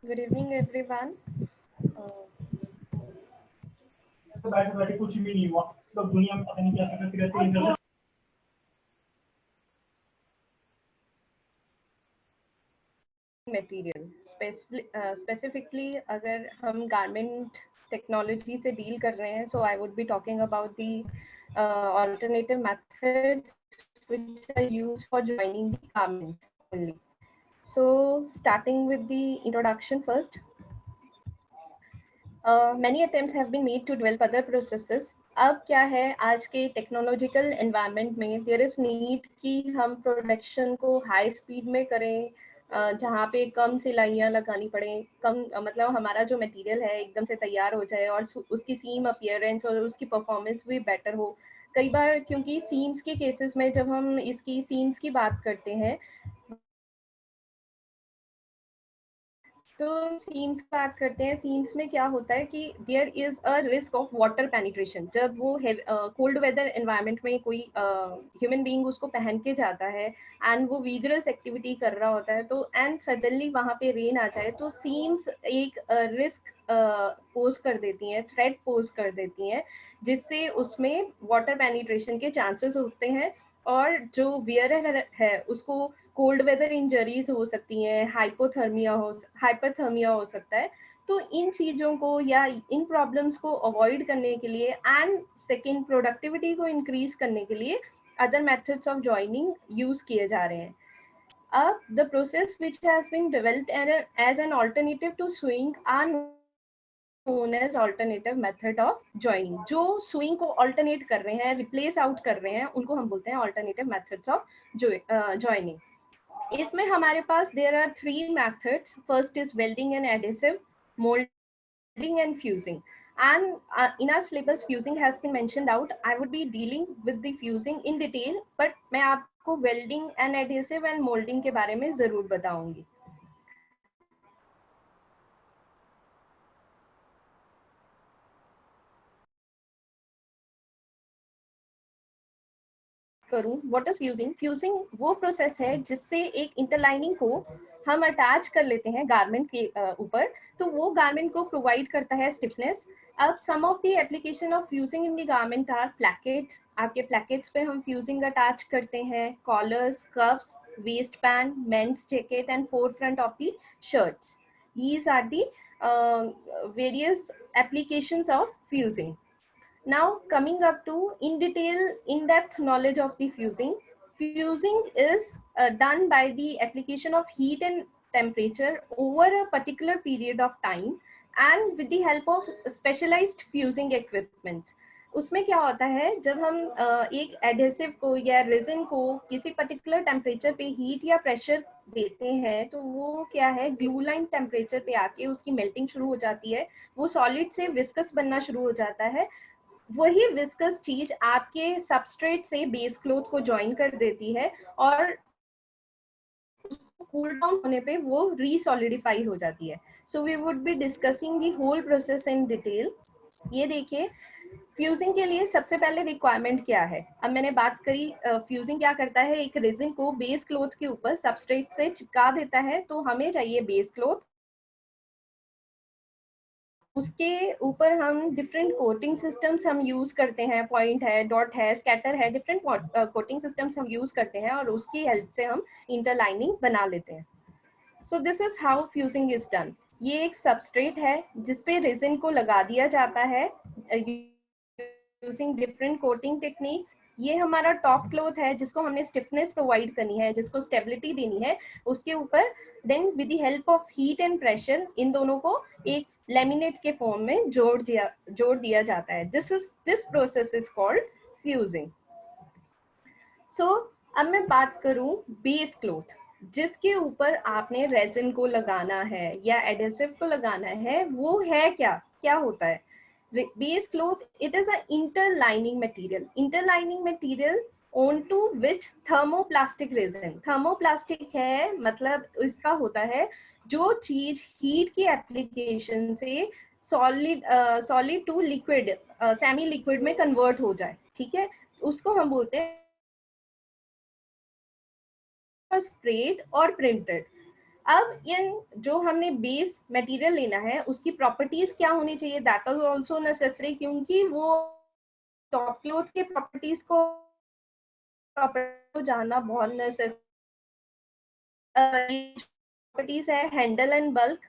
Good evening, everyone. Uh, बैठे बैठे कुछ भी नहीं हुआ, तो दुनिया में पता नहीं क्या करती रहती है। Material, specifically अगर हम garment technology से deal कर रहे हैं, so I would be talking about the alternative methods which are used for joining the garment only. So starting with the introduction first. Many attempts have been made to develop other processes. अब क्या है, आज के technological environment में there is need कि हम production को high speed में करें, जहाँ पे कम सिलाइयाँ लगानी पड़े, कम मतलब हमारा जो मटेरियल है एकदम से तैयार हो जाए और उसकी सीम अपीयरेंस और उसकी परफॉर्मेंस भी बेटर हो। कई बार क्योंकि सीम्स के केसेस में जब हम इसकी सीम्स की बात करते हैं, तो सीम्स की बात करते हैं, सीम्स में क्या होता है कि there is a risk of water penetration. जब वो कोल्ड वेदर एनवायरनमेंट में कोई ह्यूमन बीइंग उसको पहन के जाता है एंड वो विगरस एक्टिविटी कर रहा होता है, तो एंड सडनली वहाँ पे रेन आ जाए, तो सीम्स एक रिस्क पोज कर देती हैं, थ्रेट पोज कर देती हैं, जिससे उसमें वाटर पेनिट्रेशन के चांसेस होते हैं और जो वियरर है उसको कोल्ड वेदर इंजरीज हो सकती हैं, हाइपोथर्मिया हो सकता है। तो इन चीज़ों को या इन प्रॉब्लम्स को अवॉइड करने के लिए एंड सेकेंड प्रोडक्टिविटी को इंक्रीज करने के लिए other methods of joining use किए जा रहे हैं। अब the process which has been developed as an alternative to sewing are known as alternative method of joining। जो स्विंग को ऑल्टरनेट कर रहे हैं, रिप्लेस आउट कर रहे हैं, उनको हम बोलते हैं ऑल्टरनेटिव मेथड्स ऑफ जॉइनिंग। इसमें हमारे पास there are 3 methods. First is welding and adhesive, moulding and fusing. And in our syllabus fusing has been mentioned out. I would be dealing with the fusing in detail, but मैं आपको welding and adhesive and molding के बारे में जरूर बताऊंगी। करूं, what is fusing? Fusing वो process है जिससे एक इंटरलाइनिंग को हम अटैच कर लेते हैं गारमेंट के ऊपर, तो वो गारमेंट को प्रोवाइड करता है स्टिफनेस। अब some of the application of fusing in the garment are plackets. आपके प्लैकेट्स पे हम फ्यूजिंग अटैच करते हैं, collars, cuffs, waist band, men's jacket and fore front of the shirts. these are the various applications of fusing. Now coming up to in detail, in-depth knowledge of the fusing. Fusing is done by the application of heat and temperature over a particular period of time and with the help of specialized fusing equipment। उसमें क्या होता है, जब हम एक adhesive को या resin को किसी पर्टिकुलर टेम्परेचर पे हीट या प्रेशर देते हैं, तो वो क्या है, ग्लू लाइन टेम्परेचर पे आके उसकी मेल्टिंग शुरू हो जाती है, वो सॉलिड से विस्कस बनना शुरू हो जाता है। वही विस्कस चीज आपके सबस्ट्रेट से बेस क्लोथ को ज्वाइन कर देती है और उसको कूल डाउन होने पे वो रीसॉलिडिफाई हो जाती है। So we would be discussing the whole process in detail. ये देखिए, फ्यूजिंग के लिए सबसे पहले रिक्वायरमेंट क्या है। अब मैंने बात करी फ्यूजिंग क्या करता है, एक रेजिन को बेस क्लोथ के ऊपर सबस्ट्रेट से चिपका देता है, तो हमें चाहिए बेस क्लोथ। उसके ऊपर हम डिफरेंट कोटिंग सिस्टम्स हम यूज करते हैं, पॉइंट है, डॉट है, स्कैटर है, डिफरेंट कोटिंग सिस्टम्स हम यूज करते हैं और उसकी हेल्प से हम इंटरलाइनिंग बना लेते हैं। सो this is how fusing is done. ये एक सबस्ट्रेट है जिसपे रेजिन को लगा दिया जाता है यूजिंग डिफरेंट कोटिंग टेक्निक्स। ये हमारा टॉप क्लोथ है जिसको हमने स्टिफनेस प्रोवाइड करनी है, जिसको स्टेबिलिटी देनी है, उसके ऊपर then with the help of heat and pressure इन दोनों को एक लेमिनेट के फॉर्म में जोड़ दिया जाता है। This process is called fusing. So अब मैं बात करूं बेस क्लोथ, जिसके ऊपर आपने रेजिन को लगाना है या एडेसिव को लगाना है, वो है क्या, क्या होता है base cloth? It is a interlining material. Interlining material on to which thermoplastic resin. Thermoplastic है मतलब इसका होता है जो चीज हीट की एप्लीकेशन से solid to liquid, semi liquid में कन्वर्ट हो जाए, ठीक है, उसको हम बोलते हैं स्प्रेड और प्रिंटेड। अब इन जो हमने बेस मटेरियल लेना है उसकी प्रॉपर्टीज क्या होनी चाहिए, दैट इज आल्सो नेसेसरी, क्योंकि वो टॉप क्लोथ के प्रॉपर्टीज को जानना बहुत नेसेसरी। प्रॉपर्टीज है हैंडल एंड बल्क,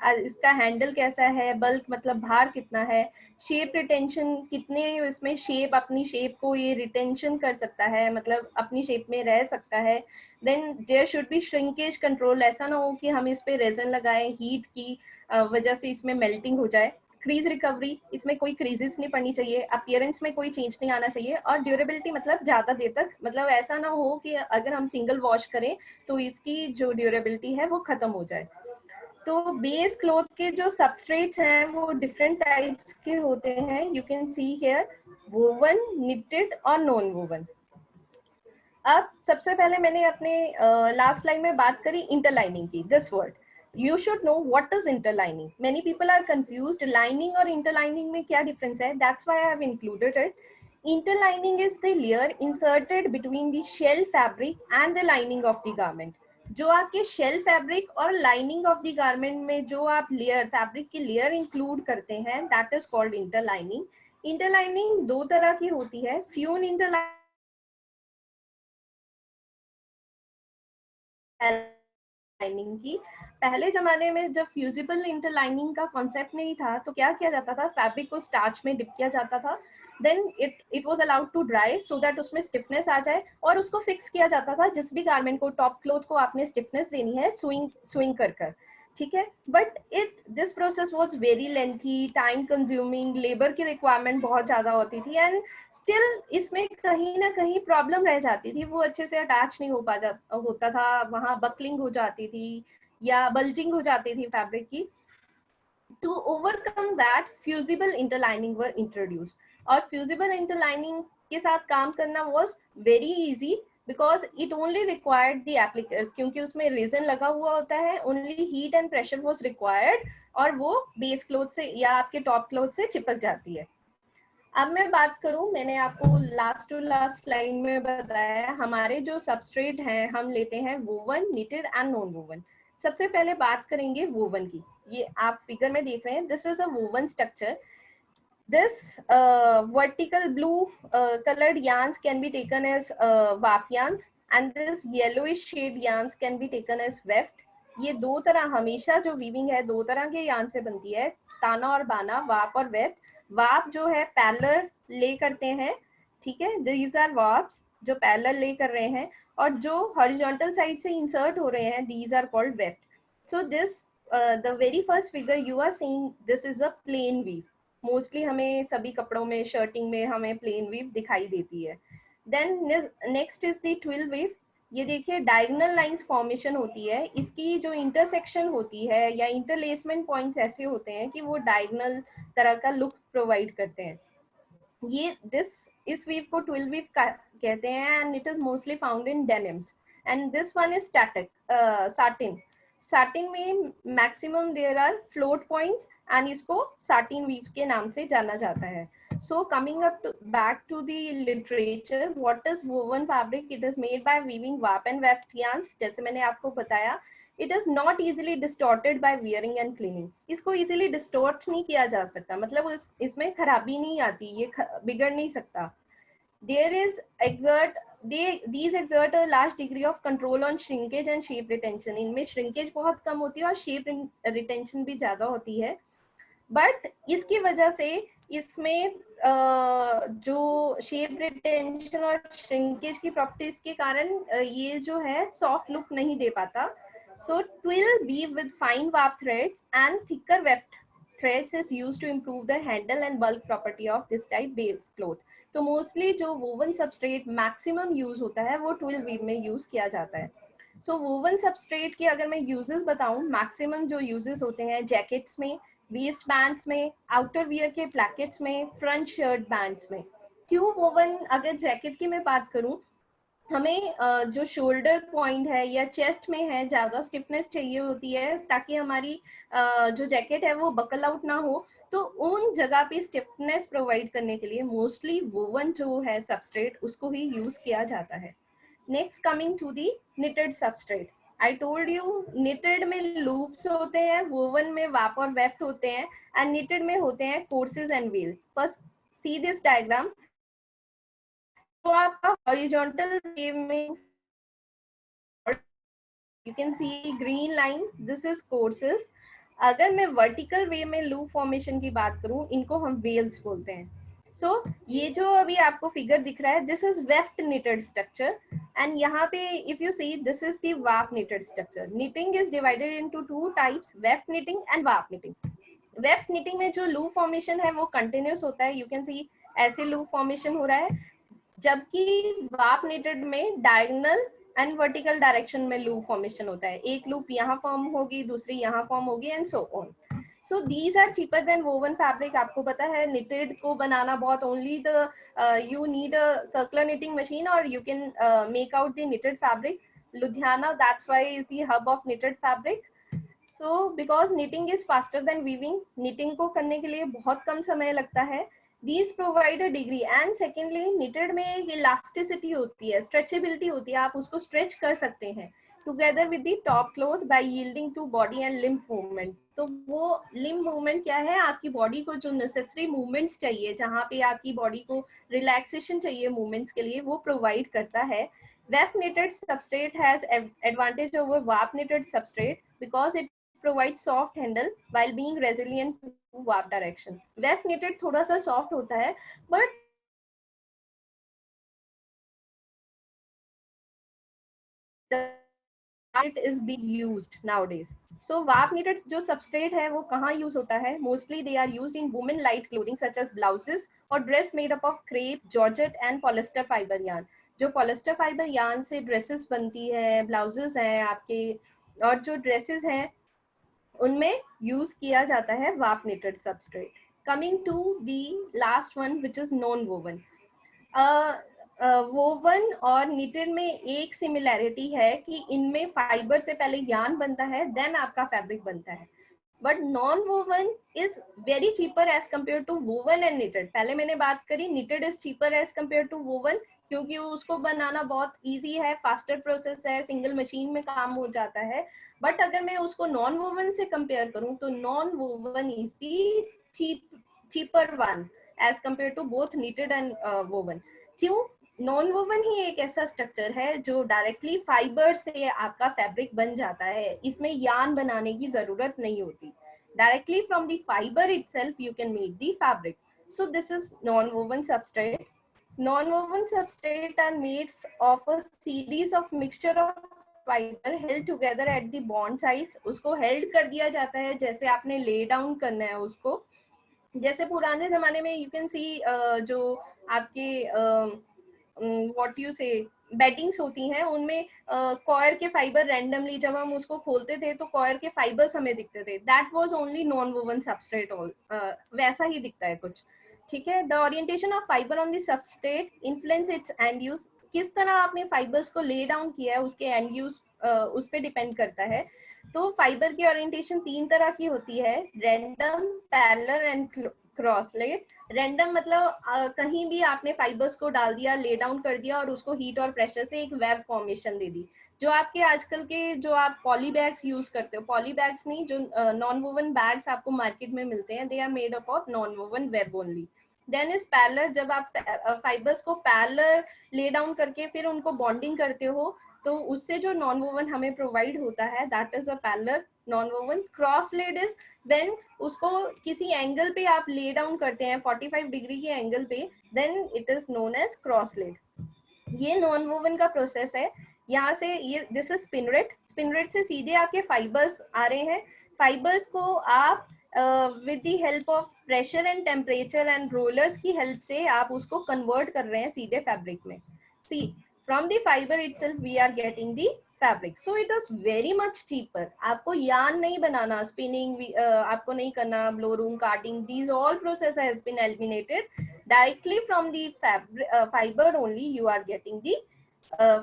इसका हैंडल कैसा है, बल्क मतलब भार कितना है, शेप रिटेंशन कितने इसमें शेप अपनी शेप को ये रिटेंशन कर सकता है, मतलब अपनी शेप में रह सकता है। Then there should be shrinkage control, ऐसा ना हो कि हम इस पे रेजन लगाएं हीट की वजह से इसमें मेल्टिंग हो जाए। क्रीज रिकवरी, इसमें कोई क्रीजेस नहीं पड़नी चाहिए, अपीयरेंस में कोई चेंज नहीं आना चाहिए। और ड्यूरेबिलिटी मतलब ज्यादा देर तक, मतलब ऐसा ना हो कि अगर हम सिंगल वॉश करें तो इसकी जो ड्यूरेबिलिटी है वो खत्म हो जाए। तो बेस क्लॉथ के जो सबस्ट्रेट्स हैं वो डिफरेंट टाइप्स के होते हैं, you can see here, woven, knitted और नॉन वोवन। अब सबसे पहले मैंने अपने लास्ट लाइन में बात करी इंटरलाइनिंग की, this word you should know what is interlining. Many people are confused lining और interlining में क्या difference है, that's why I have included it. Interlining is the layer inserted between the shell fabric and the lining of the garment. जो आपके shell fabric और lining of the garment में जो आप लेयर फैब्रिक की लेयर इंक्लूड करते हैं, that is called interlining. Interlining दो तरह की होती है, स्यून इंटरलाइनिंग की। पहले जमाने में जब फ्यूजिबल इंटरलाइनिंग का कॉन्सेप्ट नहीं था तो क्या किया जाता था, फैब्रिक को स्टार्च में डिप किया जाता था, then it was allowed to dry so that उसमें स्टिफनेस आ जाए, और उसको फिक्स किया जाता था जिस भी गारमेंट को, टॉप क्लोथ को आपने स्टिफनेस देनी है स्विंग स्विंग कर कर, ठीक है। But this process was very lengthy, time consuming, labour की रिक्वायरमेंट बहुत ज्यादा होती थी, एंड स्टिल इसमें कहीं ना कहीं प्रॉब्लम रह जाती थी, वो अच्छे से अटैच नहीं होता था, वहां बकलिंग हो जाती थी या बल्जिंग हो जाती थी फैब्रिक की। To overcome that fusible interlining were introduce, और फ्यूजिबल इंटरलाइनिंग के साथ काम करना was very easy because it only required the application, क्योंकि उसमें रेजन लगा हुआ होता है, only heat and pressure was required, और वो बेस क्लोथ से या आपके टॉप क्लोथ से चिपक जाती है। अब मैं बात करूं, मैंने आपको लास्ट टू लास्ट लाइन में बताया हमारे जो सबस्ट्रेट हैं हम लेते हैं woven, knitted and non woven. सबसे पहले बात करेंगे वोवन की, ये आप फिगर में देख रहे हैं, this is a woven structure. This vertical blue colored yarns can be taken as warp yarns, and this yellowish shade yarns can be taken as weft. ये दो तरह, हमेशा जो वीविंग है दो तरह के यार्न से बनती है, ताना और बाना, वाप और वेफ्ट। वाप जो है पैरेलल ले करते हैं, ठीक है, दीज आर वाप्स जो पैरेलल ले कर रहे हैं, और जो हॉरिजॉन्टल साइड से इंसर्ट हो रहे हैं, these are called weft. So this the very first figure you are seeing, this is a plain weave. Mostly हमें सभी कपड़ों में, शर्टिंग में हमें प्लेन वीव दिखाई देती है। Then next is the twill weave. ये देखिए डायगोनल लाइंस फॉर्मेशन होती है, इसकी जो इंटरसेक्शन होती है या इंटरलेसमेंट पॉइंट्स ऐसे होते हैं कि वो डायगोनल तरह का लुक प्रोवाइड करते हैं। ये इस वीव को ट्विल वीव कहते हैं, and it is mostly found in denims. And this one is static satin. Satin में maximum there are float points, and इसको साटिन वीव के नाम से जाना जाता है। So coming back to the literature, what is woven fabric? It is made by weaving warp and weft yarns, जैसे मैंने आपको बताया। It is not easily distorted by wearing and cleaning. इसको easily distort नहीं किया जा सकता, मतलब इसमें खराबी नहीं आती, ये बिगड़ नहीं सकता। There is these exert a large degree of control on shrinkage and shape retention. इनमें shrinkage बहुत कम होती है और shape retention भी ज्यादा होती है। बट इसकी वजह से इसमें जो शेप रिटेंशन और श्रिंकेज की प्रॉपर्टीज के कारण ये जो है सॉफ्ट लुक नहीं दे पाता। So twill weave with fine warp threads and thicker weft threads is used to improve the handle and bulk property of this type base cloth. तो मोस्टली जो वोवन सबस्ट्रेट मैक्सिमम यूज होता है वो twill weave में use किया जाता है। सो woven substrate के अगर मैं यूजेस बताऊं, मैक्सिमम जो यूजेस होते हैं जैकेट्स में, वेस्ट बैंड्स में, आउटर वियर के प्लैकेट्स में, फ्रंट शर्ट बैंड्स में। क्यों वोवन? अगर जैकेट की मैं बात करूं, हमें जो शोल्डर पॉइंट है या चेस्ट में है ज्यादा स्टिफनेस चाहिए होती है ताकि हमारी जो जैकेट है वो बकल आउट ना हो, तो उन जगह पे स्टिफनेस प्रोवाइड करने के लिए मोस्टली वोवन जो है सबस्ट्रेट उसको ही यूज किया जाता है। Next coming to the knitted substrate. I told you knitted में लूप्स होते हैं, woven में वाप और वेफ्ट होते हैं, एंड knitted में होते हैं courses and wheel. First see this diagram. तो आपका horizontal wave में you can see green line, this is courses. अगर मैं वर्टिकल वे में लूप फॉर्मेशन की बात करूं, इनको हम वेल्स बोलते हैं. सो ये जो अभी आपको फिगर दिख रहा है, this is weft knitted structure, and यहाँ पे if you see this is the वाप knitted structure. knitting is divided into two types, weft knitting and वाप knitting. वेफ्ट knitting में जो लूप फॉर्मेशन है वो कंटिन्यूस होता है, यू कैन सी ऐसे लूप फॉर्मेशन हो रहा है, जबकि वाप knitted में डायगोनल एंड वर्टिकल डायरेक्शन में लूप फॉर्मेशन होता है. एक लूप यहाँ फॉर्म होगी, दूसरी यहाँ फॉर्म होगी, and so on. So these are cheaper than woven fabric. आपको पता है knitted को बनाना बहुत only the you need a circular knitting machine or you can make out the knitted fabric. Ludhiana, that's why is the hub of knitted fabric. So because knitting is faster than weaving, knitting को करने के लिए बहुत कम समय लगता है. These provide a degree, and secondly knitted में एक elasticity होती है, stretchability होती है, आप उसको stretch कर सकते हैं together with the top cloth by yielding to body and limb movement. तो वो limb movement क्या है, आपकी body को जो necessary movements चाहिए, जहाँ पे आपकी body को relaxation चाहिए movements के लिए, वो provide करता है. Weft knitted substrate has advantage over warp knitted substrate because it provides soft handle while being resilient to warp direction. Weft knitted थोड़ा सा soft होता है, but it is being used nowadays. So warp knitted जो substrate है वो कहाँ use होता है? Mostly they are used in women light clothing such as blouses or dress made up of crepe, georgette and polyester fiber yarn. जो polyester fiber yarn से dresses बनती है, blouses हैं आपके, और जो dresses हैं उनमें यूज किया जाता है वाप knitted substrate. Coming to the last one which is non woven. Woven और knitted में एक सिमिलैरिटी है कि इनमें फाइबर से पहले यार्न बनता है, देन आपका फैब्रिक बनता है. But non woven is very cheaper as compare to woven and knitted. पहले मैंने बात करी knitted is cheaper as compare to woven, क्योंकि उसको बनाना बहुत इजी है, फास्टर प्रोसेस है, सिंगल मशीन में काम हो जाता है. बट अगर मैं उसको नॉन वोवन से कंपेयर करूं तो non woven is the cheaper one as compare to both knitted and woven. क्यों? नॉन वोवन ही एक ऐसा स्ट्रक्चर है जो डायरेक्टली फाइबर से आपका फैब्रिक बन जाता है, इसमें यार्न बनाने की जरूरत नहीं होती. Directly from the fibre itself you can make the fabric. So this is non woven substrate. Non-woven substrate are made of a series of mixture of fiber held together at the bond sides. उसको held कर दिया जाता है, जैसे आपने lay down करना है उसको. जैसे पुराने जमाने में you can see जो आपके what you say बेडिंग्स होती हैं, उनमें कॉयर के फाइबर रैंडमली जब हम उसको खोलते थे तो कॉयर के फाइबर्स हमें दिखते थे. That was only non woven substrate. वैसा ही दिखता है कुछ. ठीक है. The orientation of fibre on the substrate influence it's and use. किस तरह आपने फाइबर्स को ले डाउन किया है उसके एंड यूज उस पर डिपेंड करता है. तो फाइबर की ओरिएंटेशन तीन तरह की होती है, रैंडम, पैरेलल एंड क्रॉसलेट. रैंडम मतलब कहीं भी आपने फाइबर्स को डाल दिया, ले डाउन कर दिया और उसको हीट और प्रेशर से एक वेब फॉर्मेशन दे दी. जो आपके आजकल के जो आप पॉली बैग्स यूज करते हो, पॉली बैग्स नहीं, जो नॉन वोवन बैग्स आपको मार्केट में मिलते हैं, they are made up of non woven web only. Then is parallel. जब आप फाइबर्स को पैरेलल ले डाउन करके फिर उनको बॉन्डिंग करते हो तो उससे जो नॉन वोवन हमें प्रोवाइड होता है, that is a parallel non woven. Cross laid is when उसको किसी एंगल पे आप ले डाउन करते हैं 45 डिग्री के एंगल पे, then it is known as cross laid. ये नॉन वोवन का प्रोसेस है. यहाँ से ये दिस इज स्पिनरेट. स्पिनरेट से सीधे आपके फाइबर्स आ रहे हैं. फाइबर्स को आप with the help of pressure and temperature and rollers की हेल्प से आप उसको कन्वर्ट कर रहे हैं सीधे फैब्रिक में. See from the fibre itself we are getting the fabric. So it is very much cheaper. आपको यार्न नहीं बनाना, स्पिनिंग आपको नहीं करना, blow room, carding, these all process has been eliminated. Directly from the fiber only you are getting the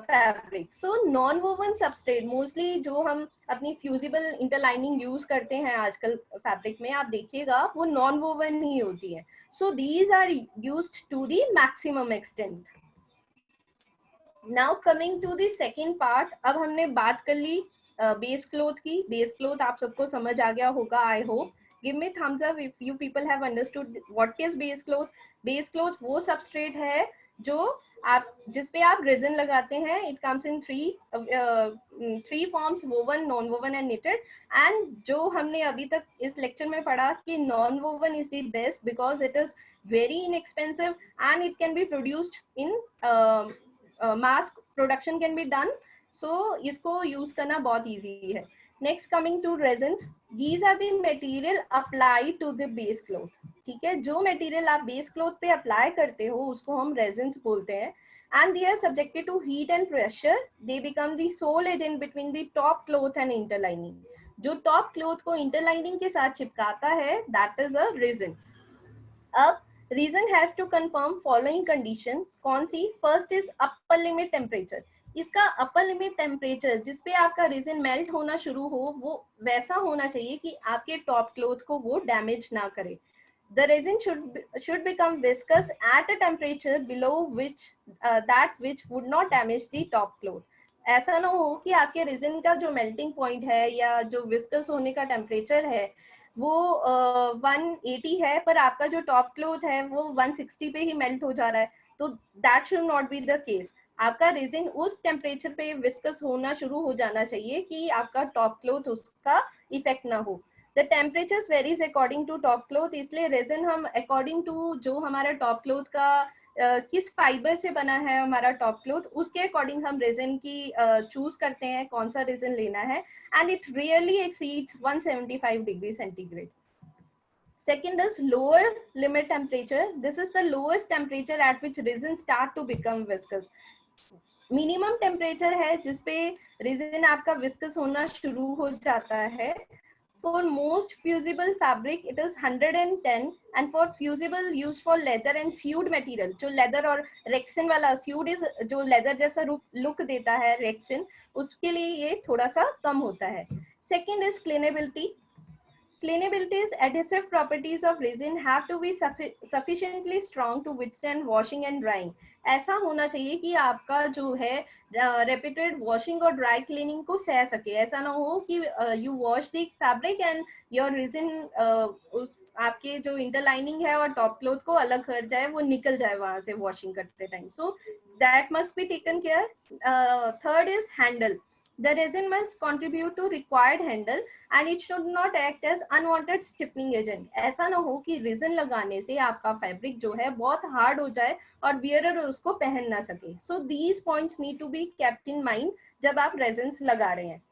fabric. So non-woven substrate mostly जो हम अपनी fusible interlining use करते हैं आजकल फैब्रिक में, आप देखिएगा वो non-woven ही होती है. So these are used to the maximum extent. Now coming to the second part. अब हमने बात कर ली बेस क्लोथ की। बेस क्लोथ आप सबको समझ आ गया होगा, I hope. Give me thumbs up if you people have understood what is base cloth. Base cloth वो सबस्ट्रेट है जो आप जिसपे आप रेजिन लगाते हैं। It comes in three forms, woven, non woven and knitted. And जो हमने अभी तक इस लेक्चर में पढ़ा कि non woven is the best because it is very inexpensive and it can be produced in mass production can be done, so इसको use करना बहुत easy है। Next coming to resins, these are the material applied to the base cloth। ठीक है, जो material आप base cloth पे apply करते हो उसको हम resins बोलते हैं। And they are subjected to heat and pressure, they become the sole agent between the top cloth and interlining। जो top cloth को interlining के साथ चिपकाता है that is a resin। अब resin has to confirm following condition. कौन सी? First is upper limit temperature. इसका upper limit temperature जिस पे आपका रीजन मेल्ट होना शुरू हो वो वैसा होना चाहिए कि आपके टॉप क्लोथ को वो डैमेज ना करे। The resin should become viscous at a temperature below which that which would not damage the top cloth। ऐसा ना हो कि आपके रेजिन का जो मेल्टिंग पॉइंट है या जो विस्कस होने का टेम्परेचर है वो 180 है पर आपका जो टॉप क्लोथ है वो 160 पे ही मेल्ट हो जा रहा है, तो that should not be the case. आपका रेजिन उस टेम्परेचर पे विस्कस होना शुरू हो जाना चाहिए कि आपका टॉप क्लोथ उसका इफेक्ट ना हो। The temperature varies according to top cloth, इसलिए रेजिन हम अकॉर्डिंग टू जो हमारा टॉप क्लोथ का किस फाइबर से बना है हमारा टॉप क्लोथ उसके अकॉर्डिंग हम रेजिन की चूज करते हैं कौन सा रेजिन लेना है। And it really exceeds 175 degree centigrade. Second is lower limit temperature. This is the lowest temperature at which resin start to become viscous। Minimum temperature है जिसपे रेजिन आपका विस्कस होना शुरू हो जाता है। For most fusible fabric it is 110 and for fusible used for leather and sewed material, जो leather और रेक्सिन वाला sewed is जो leather जैसा look देता है रेक्सिन, उसके लिए ये थोड़ा सा कम होता है। Second is cleanability। Cleanability's adhesive properties of resin have to be sufficiently strong to withstand washing and drying। ऐसा होना चाहिए कि आपका जो है repeated washing और dry cleaning को सह सके। ऐसा ना हो कि you wash the fabric and your resin उस आपके जो interlining है और top cloth को अलग कर जाए, वो निकल जाए वहां से washing करते time। So that must be taken care। Third is handle। The resin must contribute to required handle and it should not act as unwanted stiffening agent। ऐसा ना हो कि resin लगाने से आपका फैब्रिक जो है बहुत हार्ड हो जाए और wearer उसको पहन ना सके। So these points need to be kept in mind जब आप resins लगा रहे हैं।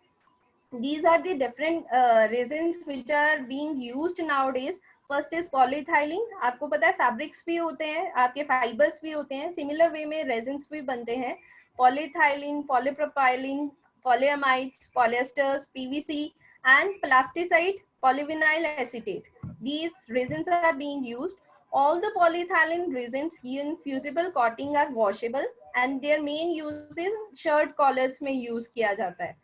These are the different resins which are being used nowadays। First is polyethylene। आपको पता है फैब्रिक्स भी होते हैं, आपके फाइबर्स भी होते हैं, सिमिलर वे में रेजिन्स भी बनते हैं। polyethylene, polypropylene, polyamides, polyesters, PVC and plasticide, polyvinyl acetate। These resins are being used। All the polyethylene resins in fusible coating are washable and their main use is shirt collars में use किया जाता है।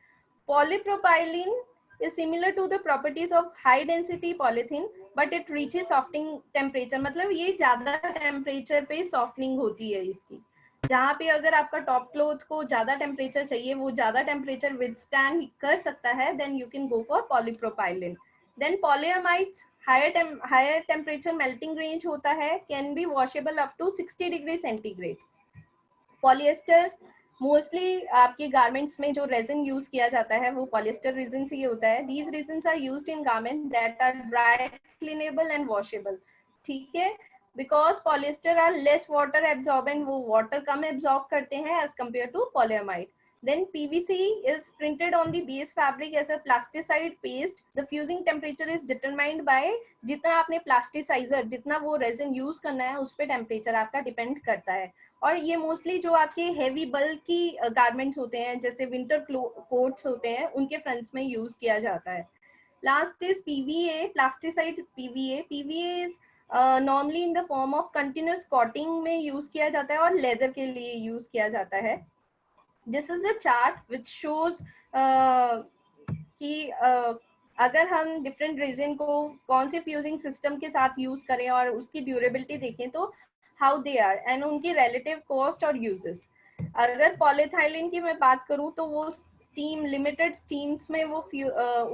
Polypropylene is similar to the properties of high density polythene but it reaches softening temperature। मतलब ये ज्यादा temperature पे softening होती है इसकी। जहाँ पे अगर आपका टॉप क्लोथ को ज्यादा टेम्परेचर चाहिए, वो ज्यादा टेम्परेचर विथस्टैंड कर सकता है, then you can go for polypropylene. Then polyamides higher temperature melting range होता है, can be washable up to 60 degree centigrade. Polyester mostly आपके गारमेंट्स में जो रेजिन यूज किया जाता है वो पॉलिएस्टर रेजिन से ही होता है। These resins are used in garment that are dry, cleanable and washable. ठीक है, because polyester are less water absorbent, वो वाटर कम एब्जॉर्ब करते हैं as compare to polyamide. Then PVC is printed on the base fabric as a plasticide paste। The fusing temperature is determined by जितना आपने plasticiser, जितना वो resin use करना है उस पर टेम्परेचर आपका डिपेंड करता है। और ये मोस्टली जो आपके हेवी बल्क की गारमेंट्स होते हैं जैसे विंटर कोट्स होते हैं उनके फ्रंट्स में यूज किया जाता है। Last is PVA, प्लास्टिसाइड PVA। PVA is normally in the form of continuous coating में यूज किया जाता है और लेदर के लिए यूज किया जाता है। This is a chart which shows कि अगर हम डिफरेंट रेजिन को कौन से फ्यूजिंग सिस्टम के साथ यूज करें और उसकी ड्यूरेबिलिटी देखें तो हाउ दे आर एंड उनकी रिलेटिव कॉस्ट और यूजेस। अगर पॉलीथाइलिन की मैं बात करूं तो वो स्टीम, लिमिटेड स्टीम्स में वो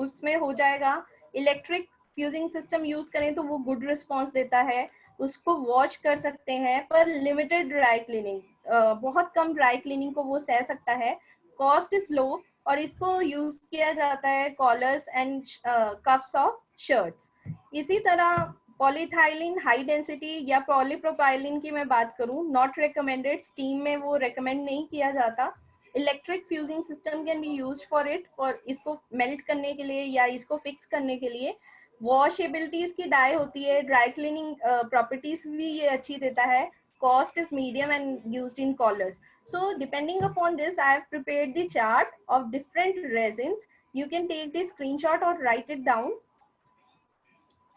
उसमें हो जाएगा। इलेक्ट्रिक फ्यूजिंग सिस्टम यूज करें तो वो गुड रिस्पॉन्स देता है, उसको वॉश कर सकते हैं, पर लिमिटेड ड्राई क्लीनिंग, बहुत कम ड्राई क्लीनिंग को वो सह सकता है। कॉस्ट इज लो और इसको यूज किया जाता है collars and cuffs of shirts. इसी तरह पॉलीथाइलिन हाई डेंसिटी या पॉलीप्रोपाइलिन की मैं बात करूं, नॉट रिकमेंडेड, स्टीम में वो रिकमेंड नहीं किया जाता। Electric fusing system can be use for it, for इसको मेल्ट करने के लिए या इसको फिक्स करने के लिए। वॉशेबिलिटी इसकी डाई होती है, ड्राई क्लीनिंग प्रॉपर्टीज भी ये अच्छी देता है। Cost is medium and used in collars. So depending upon this, I have prepared the chart of different resins. You can take the screenshot or write it down.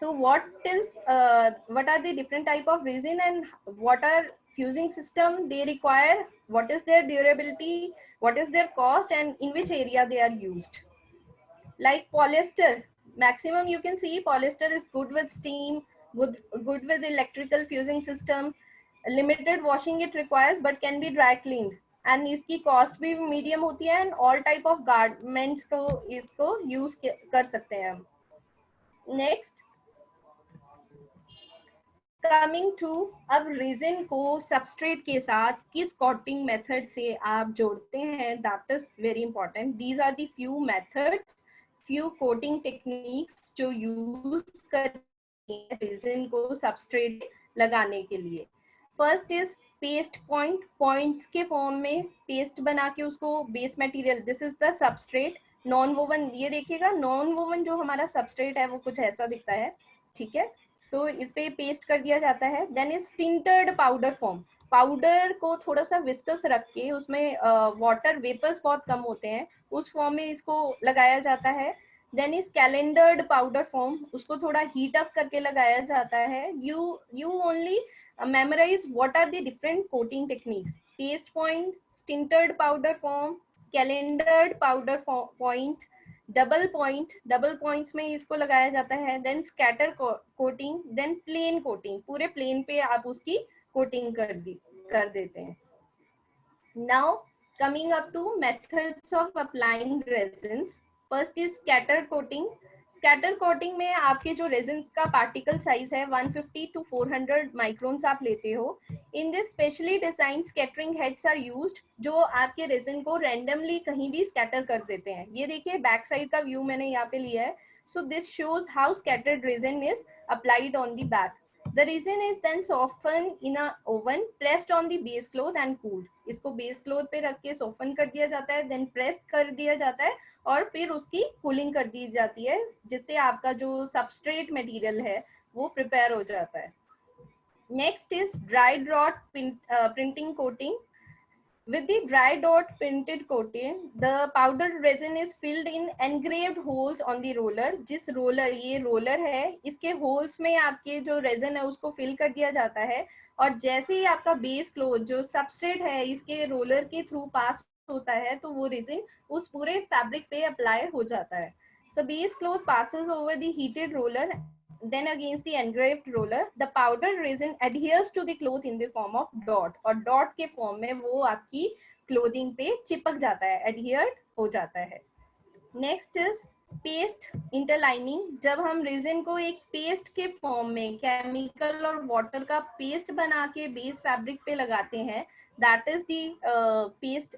So what are the different type of resin and what are fusing system they require? What is their durability? What is their cost and in which area they are used? Like polyester, maximum you can see polyester is good with steam, good with electrical fusing system. Limited washing it requires but can be dry cleaned, and इसकी cost भी medium होती है, and all type of garments को इसको use कर सकते हैं हम. Next, कमिंग टू, अब रेजिन को सबस्ट्रेट के साथ किस कोटिंग मेथड से आप जोड़ते हैं, that is very important. These are the few methods, few coating techniques जो यूज करते हैं रेजिन को सबस्ट्रेट लगाने के लिए. First is paste point, points के फॉर्म में पेस्ट बना के उसको base material, this is the substrate. Non woven, ये देखिएगा नॉन वोवन जो हमारा सबस्ट्रेट है वो कुछ ऐसा दिखता है, ठीक है. सो इस पे पेस्ट कर दिया जाता है. Then is tinted powder form, powder को थोड़ा सा विस्कस रख के उसमें वाटर वेपर्स बहुत कम होते हैं, उस फॉर्म में इसको लगाया जाता है. देन इज कैलेंडर्ड पाउडर फॉर्म, उसको थोड़ा हीट अप करके लगाया जाता है. You only memorize what are the different coating techniques: paste point, tinted powder form, calendared powder point, double point, double points में इसको लगाया जाता है. Then scatter coating, then plane coating, पूरे प्लेन पे आप उसकी कोटिंग कर देते हैं. Now coming up to methods of applying resins. First is scatter coating. Scatter coating में आपके जो रेजिन्स का पार्टिकल साइज है 150 to 400 माइक्रोन्स आप लेते हो. In this specially design scattering heads are used, जो आपके रेजिन को रैंडमली कहीं भी स्कैटर कर देते हैं. ये देखिए बैक साइड का व्यू मैंने यहाँ पे लिया है. So this shows how scattered resin is applied on the back. The resin is then softened in a oven, pressed on the base cloth and cooled. इसको बेस क्लोथ पे रख के सोफन कर दिया जाता है, देन प्रेस कर दिया जाता है और फिर उसकी कूलिंग कर दी जाती है, जिससे आपका जो सबस्ट्रेट मटेरियल है वो प्रिपेयर हो जाता है. Next is dry dot printing coating. With the dry dot printed coating, the powdered resin is filled in engraved holes on the roller. जिस रोलर, ये रोलर है, इसके होल्स में आपके जो रेजिन है उसको फिल कर दिया जाता है, और जैसे ही आपका बेस क्लोथ जो सबस्ट्रेट है इसके रोलर के थ्रू पास होता है तो वो रेजिन उस पूरे फैब्रिक पे अप्लाई हो जाता है. So base cloth passes over the heated roller, then against the engraved roller, the powdered resin adheres to the cloth in the form of dot, और dot के फॉर्म में वो आपकी क्लोथिंग पे चिपक जाता है, adhered हो जाता है. Next is paste interlining. जब हम रेजिन को एक पेस्ट के फॉर्म में केमिकल और वाटर का पेस्ट बना के बेस फैब्रिक पे लगाते हैं, that is the paste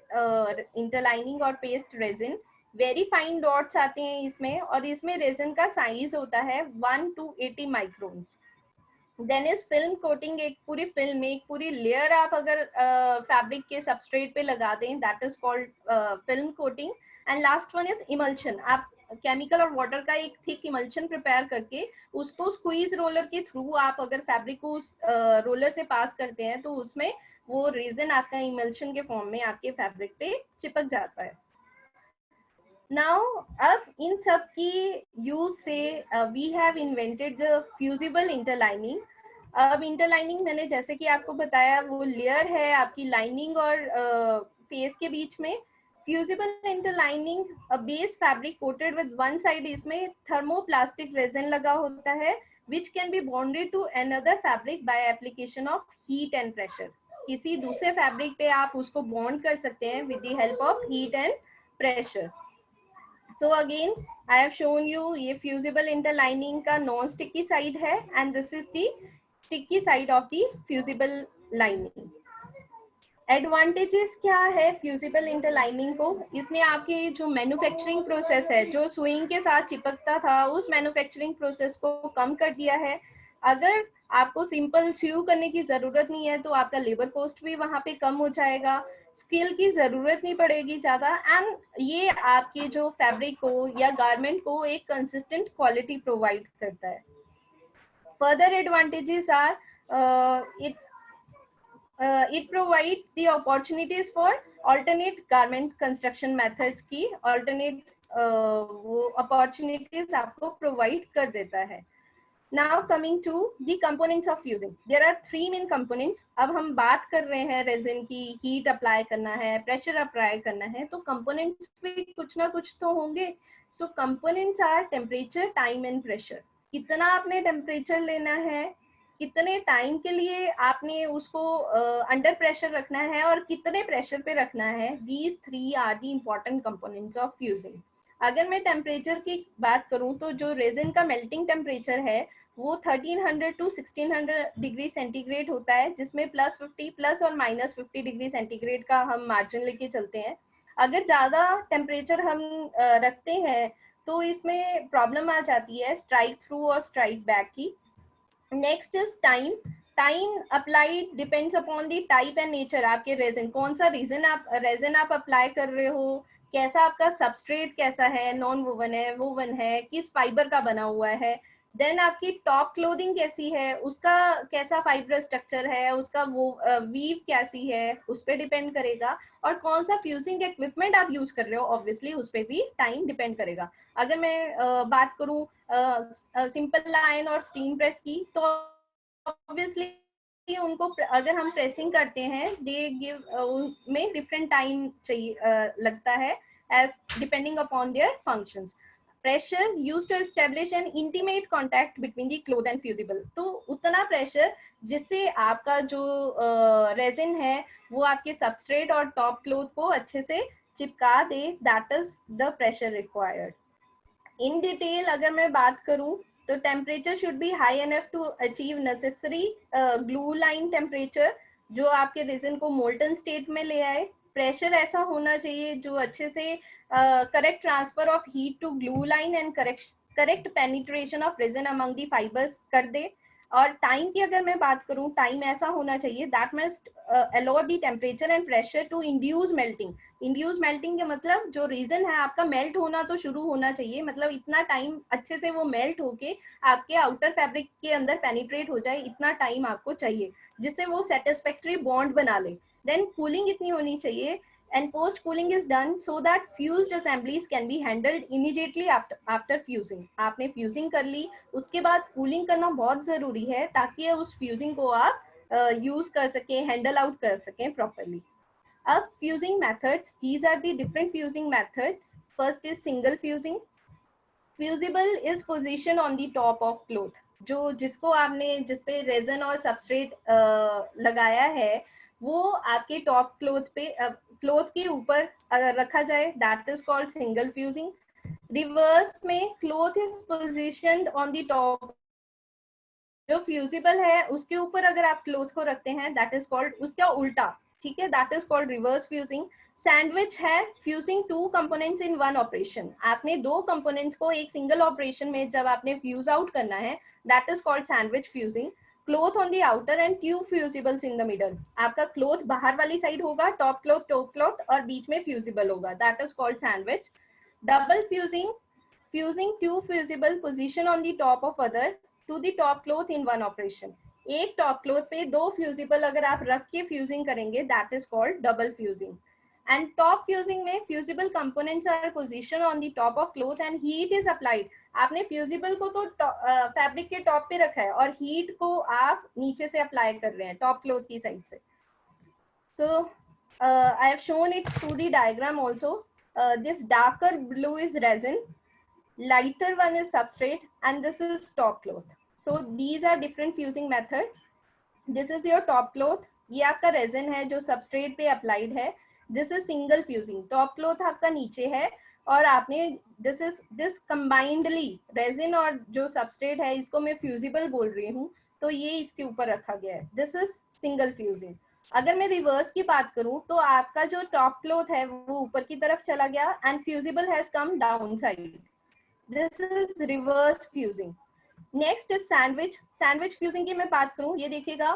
interlining और paste resin. Very fine dots आते हैं इसमें, और इसमें रेजिन का साइज होता है 1 to 80 microns. Then is film coating. एक पूरी फिल्म, एक पूरी लेयर आप अगर फैब्रिक के सबस्ट्रेट पे लगा दें, that is called film coating. And last one is emulsion. आप केमिकल और वाटर का एक थिक इमल्शन प्रिपेयर करके उसको स्क्वीज रोलर के थ्रू आप अगर फैब्रिक को उस रोलर से पास करते हैं तो उसमें वो रेजिन आपका इमल्शन के फॉर्म में आपके फैब्रिक पे चिपक जाता है. नाउ अब इन सब की यूज से we have invented the fusible interlining. अब इंटरलाइनिंग मैंने जैसे कि आपको बताया वो लेयर है आपकी लाइनिंग और फेस के बीच में. Fusible interlining, a base fabric coated with one side, इसमें थर्मोप्लास्टिक रेजिन लगा होता है which can be bonded to another fabric by application of heat and pressure. किसी दूसरे फैब्रिक पे आप उसको बॉन्ड कर सकते हैं with the help of heat and pressure. So again I have shown you ये fusible interlining का non sticky side है and this is the sticky side of the fusible lining. Advantages क्या है फ्यूजिबल इंटरलाइनिंग को? इसने आपके जो manufacturing process है, जो सुइंग के साथ चिपकता था, उस मैन्युफैक्चरिंग प्रोसेस को कम कर दिया है. अगर आपको सिंपल स्यू करने की जरूरत नहीं है तो आपका लेबर कॉस्ट भी वहां पे कम हो जाएगा, स्किल की जरूरत नहीं पड़ेगी ज्यादा, एंड ये आपके जो फैब्रिक को या गारमेंट को एक कंसिस्टेंट क्वालिटी प्रोवाइड करता है. Further advantages are it provides the opportunities for alternate garment construction methods की alternate वो opportunities आपको provide कर देता है. Now coming to the components of fusing, there are 3 main components. अब हम बात कर रहे हैं resin की, heat apply करना है, pressure apply करना है, तो components भी कुछ ना कुछ तो होंगे. So components are temperature, time and pressure. कितना आपने temperature लेना है, कितने टाइम के लिए आपने उसको अंडर प्रेशर रखना है और कितने प्रेशर पे रखना है. These 3 are the important components of fusing. अगर मैं टेम्परेचर की बात करूं तो जो रेजिन का मेल्टिंग टेम्परेचर है वो 1300 to 1600 डिग्री सेंटीग्रेड होता है, जिसमें +50 प्लस और -50 डिग्री सेंटीग्रेड का हम मार्जिन लेके चलते हैं. अगर ज्यादा टेम्परेचर हम रखते हैं तो इसमें प्रॉब्लम आ जाती है स्ट्राइक थ्रू और स्ट्राइक बैक की. Next is time. Time apply depends upon the type and nature. आपके रेजिन, कौन सा रेजिन आप अप्लाई कर रहे हो, कैसा आपका सबस्ट्रेट कैसा है, नॉन वोवन है, वोवन है, किस फाइबर का बना हुआ है. देन आपकी टॉप क्लोथिंग कैसी है, उसका कैसा फाइबर स्ट्रक्चर है, उसका वो वीव कैसी है, उस पर डिपेंड करेगा. और कौन सा फ्यूजिंग इक्विपमेंट आप यूज कर रहे हो, ऑब्वियसली उस पर भी टाइम डिपेंड करेगा. अगर मैं बात करूं सिंपल लाइन और स्टीम प्रेस की, तो ऑब्वियसली उनको अगर हम प्रेसिंग करते हैं दे गिव में डिफरेंट टाइम चाहिए लगता है as depending upon their functions. Pressure used to establish an intimate contact between the cloth and fusible. तो उतना प्रेशर जिससे आपका जो रेजिन है वो आपके सबस्ट्रेट और टॉप क्लोथ को अच्छे से चिपका दे, that is the pressure required. In detail अगर मैं बात करूं तो temperature should be high enough to achieve necessary glue line temperature, जो आपके रेजिन को मोल्टन स्टेट में ले आए. प्रेशर ऐसा होना चाहिए जो अच्छे से correct transfer of heat to glue line and correct penetration of resin among the fibres कर दे. और टाइम की अगर मैं बात करूं, टाइम ऐसा होना चाहिए that must allow the temperature and pressure to induce melting. Induce melting के मतलब जो रीजन है आपका मेल्ट होना तो शुरू होना चाहिए, मतलब इतना टाइम अच्छे से वो मेल्ट होके आपके आउटर फैब्रिक के अंदर पेनिट्रेट हो जाए, इतना टाइम आपको चाहिए जिससे वो सेटिस्फैक्टरी बॉन्ड बना ले. देन कूलिंग इतनी होनी चाहिए and post cooling is done so that fused assemblies can be handled immediately after fusing. आपने fusing कर ली, उसके बाद cooling करना बहुत जरूरी है ताकि उस fusing को आप use कर सकें, handle out कर सकें properly. अब fusing methods, these are the different fusing methods. First is single fusing. Fusible is positioned on the top of cloth. जो जिसको आपने जिस पे रेजन और सबस्ट्रेट लगाया है वो आपके टॉप क्लोथ के ऊपर अगर रखा जाए, that is called single fusing. Reverse में cloth is positioned on the top, जो फ्यूजिबल है उसके ऊपर अगर आप क्लोथ को रखते हैं दैट इज कॉल्ड उसका उल्टा, ठीक है, that is called reverse fusing. Sandwich है फ्यूजिंग 2 कंपोनेंट्स इन 1 ऑपरेशन. आपने 2 कंपोनेंट्स को एक सिंगल ऑपरेशन में जब आपने फ्यूज आउट करना है that is called sandwich fusing. Cloth on the outer and 2 fusibles in the middle. आपका क्लोथ बाहर वाली साइड होगा, टॉप क्लोथ और बीच में फ्यूजिबल होगा, that is called sandwich. Double fusing, fusing 2 fusible position on the top of other to the top cloth in 1 operation. एक top cloth पे 2 fusible अगर आप रख के फ्यूजिंग करेंगे that is called double fusing. And top fusing में fusible components are position on the top of cloth and heat is applied. आपने fusible को तो फैब्रिक के टॉप पे रखा है और हीट को आप नीचे से अप्लाई कर रहे हैं टॉप क्लोथ की साइड से. So I have shown it through the diagram also. This darker blue is resin, lighter one is substrate, and this is top cloth. So these are different fusing method. This is your top cloth. ये आपका resin है जो substrate पे applied है. This is single fusing, top cloth आपका नीचे है और आपने दिस कंबाइंडली रेजिन और जो सबस्ट्रेट है इसको मैं फ्यूजिबल बोल रही हूँ, तो ये इसके ऊपर रखा गया है, दिस इज सिंगल फ्यूजिंग। अगर मैं रिवर्स की बात करूं तो आपका जो टॉप क्लॉथ है वो ऊपर की तरफ चला गया and fusible has come down side, this is reverse fusing. Next is sandwich. Sandwich fusing की मैं बात करूं, ये देखिएगा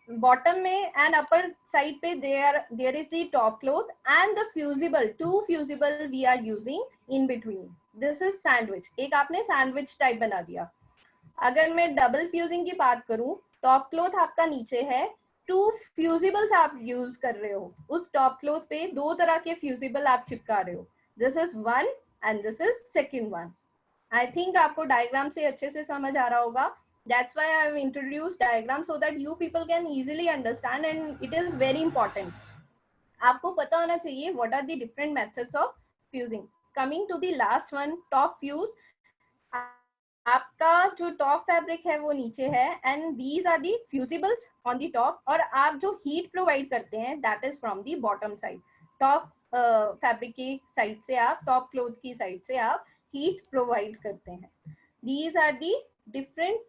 बॉटम में एंड अपर साइड पे there is the top cloth and the fusible, two fusible we are using in between, this is sandwich. एक आपने सैंडविच टाइप बना दिया। अगर मैं डबल फ्यूजिंग की बात करूं, टॉप क्लॉथ आपका नीचे है, टू फ्यूजिबल्स आप यूज कर रहे हो, उस टॉप क्लॉथ पे दो तरह के फ्यूजिबल आप चिपका रहे हो, this is one and this is second one. I think आपको डायग्राम से अच्छे से समझ आ रहा होगा, that's why I have introduced diagram so that you people can easily understand and it is very important. आपको पता होना चाहिए what are the different methods of fusing. Coming to the last one, top fuse. आपका जो top fabric है वो नीचे है and these are the fusibles on the top, और आप जो हीट प्रोवाइड करते हैं that is from the bottom side. Top fabric की साइड से आप, टॉप क्लोथ की साइड से आप हीट प्रोवाइड करते हैं। These are the different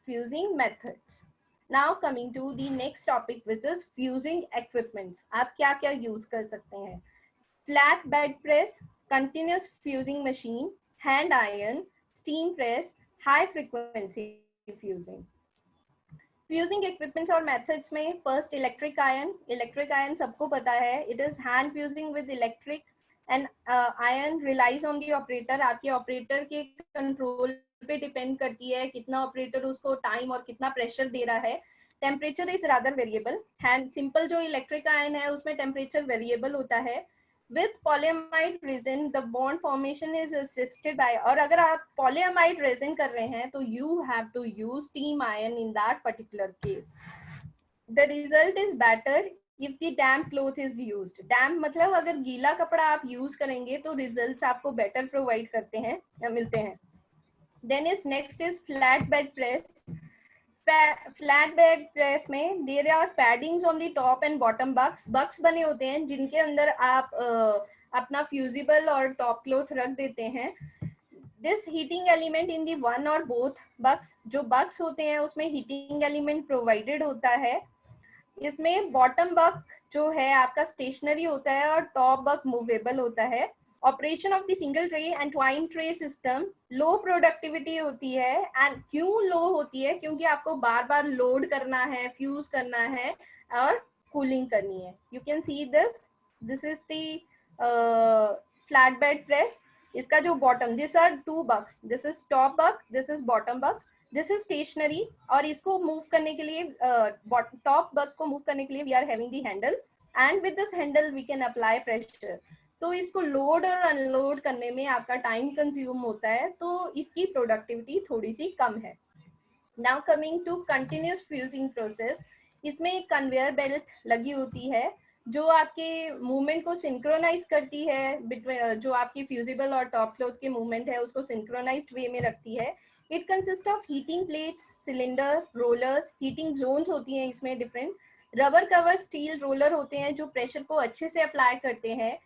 fusing methods. Now coming to the next topic which is fusing equipments. आप क्या क्या यूज कर सकते हैं? Flat bed press, continuous fusing machine, hand iron, steam press, high frequency fusing. Fusing equipments और methods में first electric iron. Electric iron सबको पता है, it is hand fusing with electric and iron relies on the operator. आपके operator के control पे depend करती है कितना ऑपरेटर उसको टाइम और कितना प्रेशर दे रहा है। Temperature is rather variable. Hand simple जो इलेक्ट्रिक आयन है उसमें टेम्परेचर वेरिएबल होता है। with polyamide resin the bond formation is assisted by, और अगर आप polyamide resin कर रहे हैं तो you have to use steam ion in that particular case. The result is better if the damp cloth is used. damp मतलब अगर गीला कपड़ा आप यूज करेंगे तो results आपको better provide करते हैं या मिलते हैं। Then is next is flat bed press. Flat bed press में there are paddings on the top and bottom bucks. Bucks बने होते हैं जिनके अंदर आप अपना फ्यूजिबल और टॉप क्लॉथ रख देते हैं। This heating element in the one और बोथ बक्स, जो बक्स होते हैं उसमें हीटिंग एलिमेंट प्रोवाइडेड होता है। इसमें बॉटम बक जो है आपका स्टेशनरी होता है और टॉप बक मूवेबल होता है। Operation of the single tray and twine tray system, low productivity होती है। एंड क्यों लो होती है? क्योंकि आपको बार बार लोड करना है, फ्यूज करना है और कूलिंग करनी है। You can see this is the flat bed press. इसका जो bottom, this are two bucks, this is top buck, this is bottom buck, this is stationary. और इसको मूव करने के लिए, टॉप बक को मूव करने के लिए we are having the handle and with this handle we can apply pressure. तो इसको लोड और अनलोड करने में आपका टाइम कंज्यूम होता है, तो इसकी प्रोडक्टिविटी थोड़ी सी कम है। Now coming to continuous fusing process. इसमें एक कन्वेयर बेल्ट लगी होती है जो आपके मूवमेंट को सिंक्रोनाइज करती है, जो आपकी फ्यूजिबल और टॉप क्लॉथ के मूवमेंट है उसको सिंक्रोनाइज्ड वे में रखती है। It consist of heating plates, cylinder, rollers, heating zones होती हैं इसमें different, rubber cover steel roller होते हैं जो प्रेशर को अच्छे से अप्लाई करते हैं।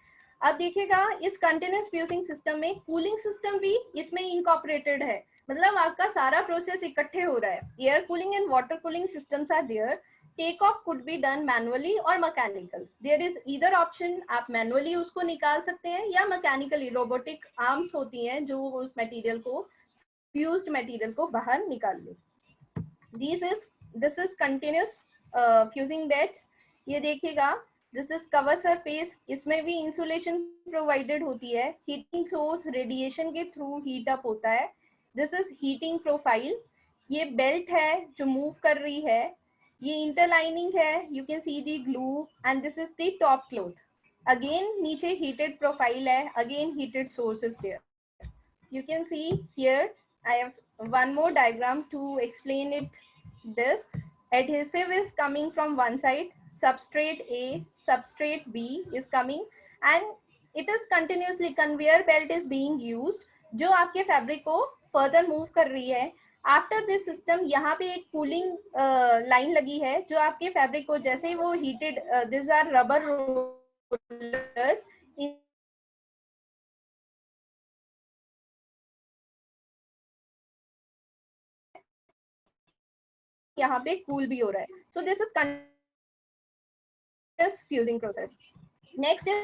अब देखिएगा इस कंटिन्यूस फ्यूजिंग सिस्टम में कूलिंग सिस्टम भी इसमें इनकॉर्पोरेटेड है, मतलब आपका सारा प्रोसेस इकट्ठे हो रहा है। Air cooling and water cooling systems are there. Take off could be done manually और mechanical, there is either option. आप मैनुअली उसको निकाल सकते हैं या मैकेनिकली, रोबोटिक आर्म्स होती हैं जो उस मटेरियल को, फ्यूज्ड मटेरियल को बाहर निकाल ले। This is continuous fusing beds. ये देखिएगा दिस इज कवर सरफेस, इसमें भी इंसुलेशन प्रोवाइडेड होती है। हीटिंग सोर्स रेडिएशन के थ्रू हीट अप होता है। This is heating profile. ये बेल्ट है जो मूव कर रही है, ये इंटरलाइनिंग है, you can see the glue and this is the top cloth. Again नीचे हीटेड प्रोफाइल है, again heated source is there. You can see here I have one more diagram to explain it. This adhesive is coming from one side, substrate A, substrate B is coming and it is continuously, conveyor belt is being used जो आपके fabric को further move कर रही है। After this system यहाँ पे एक cooling line लगी है जो आपके फैब्रिक को जैसे ही वो heated, this are rubber rollers, यहाँ पे कूल भी हो रहा है. So this is continuous fusing process. Next is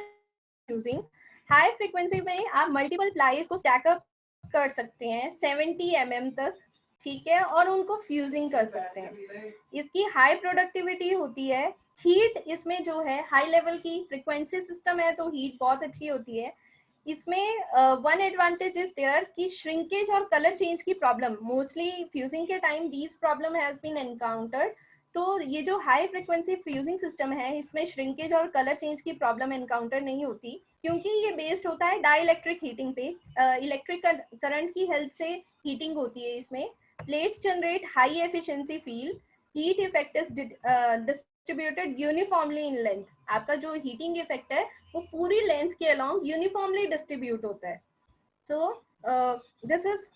fusing. High frequency में आप मल्टीपल प्लाईज को स्टैकअप कर सकते हैं 70 mm तक, ठीक है, और उनको फ्यूजिंग कर सकते हैं. इसकी हाई प्रोडक्टिविटी होती है. हीट इसमें जो है हाई लेवल की फ्रीक्वेंसी सिस्टम है तो हीट बहुत अच्छी होती है. इसमें वन एडवांटेज इज देयर कि श्रिंकेज और कलर चेंज की प्रॉब्लम मोस्टली फ्यूजिंग के time these problem has been encountered. तो ये जो हाई फ्रीक्वेंसी फ्यूजिंग सिस्टम है इसमें श्रिंकेज और कलर चेंज की प्रॉब्लम एनकाउंटर नहीं होती क्योंकि ये बेस्ड होता है डाई इलेक्ट्रिक हीटिंग पे. इलेक्ट्रिक करंट की हेल्प से हीटिंग होती है इसमें. Plates generate high efficiency field. Heat effect is distributed uniformly in length. आपका जो हीटिंग इफेक्ट है वो पूरी लेंथ के अलोंग यूनिफॉर्मली डिस्ट्रीब्यूट होता है. So this is